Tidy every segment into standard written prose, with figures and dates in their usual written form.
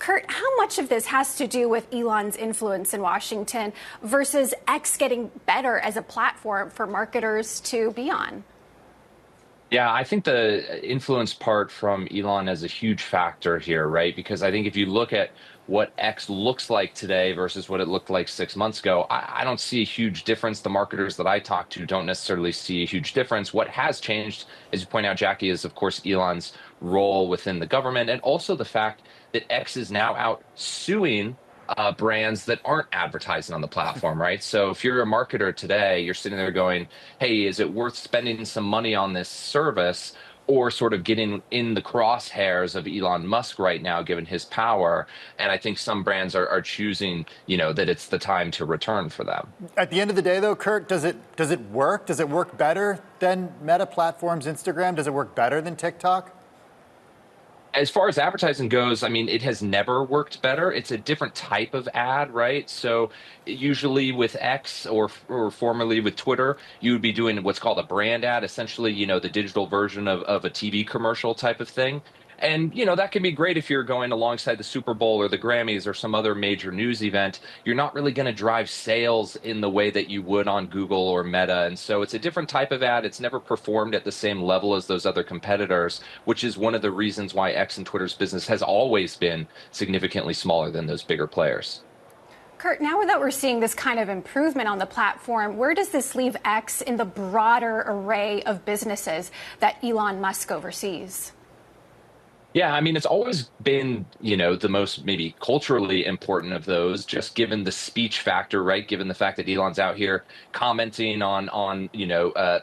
Kurt, how much of this has to do with Elon's influence in Washington versus X getting better as a platform for marketers to be on? Yeah, I think the influence part from Elon is a huge factor here, right? Because I think if you look at what X looks like today versus what it looked like 6 months ago, I don't see a huge difference. The marketers that I talk to don't necessarily see a huge difference. What has changed, as you point out, Jackie, is of course Elon's role within the government and also the fact that X is now out suing brands that aren't advertising on the platform, right? So if you're a marketer today, you're sitting there going, hey, is it worth spending some money on this service or sort of getting in the crosshairs of Elon Musk right now, given his power? And I think some brands are choosing, that it's the time to return for them. At the end of the day, though, Kurt, does it work? Does it work better than Meta Platforms, Instagram? Does it work better than TikTok? As far as advertising goes, I mean, it has never worked better. It's a different type of ad, right? So usually with X or formerly with Twitter, you would be doing what's called a brand ad, essentially, the digital version of a TV commercial type of thing. And, that can be great if you're going alongside the Super Bowl or the Grammys or some other major news event. You're not really going to drive sales in the way that you would on Google or Meta. And so it's a different type of ad. It's never performed at the same level as those other competitors, which is one of the reasons why X and Twitter's business has always been significantly smaller than those bigger players. Kurt, now that we're seeing this kind of improvement on the platform, where does this leave X in the broader array of businesses that Elon Musk oversees? Yeah, I mean, it's always been, the most maybe culturally important of those, just given the speech factor, right? Given the fact that Elon's out here commenting on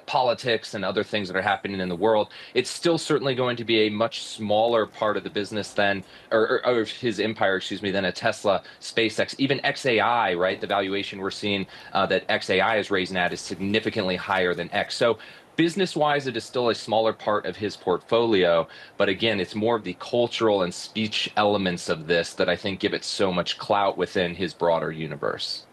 politics and other things that are happening in the world. It's still certainly going to be a much smaller part of the business than, or his empire, excuse me, than a Tesla, SpaceX, even XAI, right? The valuation we're seeing that XAI is raising at is significantly higher than X. So business-wise, it is still a smaller part of his portfolio, but again, it's more of the cultural and speech elements of this that I think give it so much clout within his broader universe.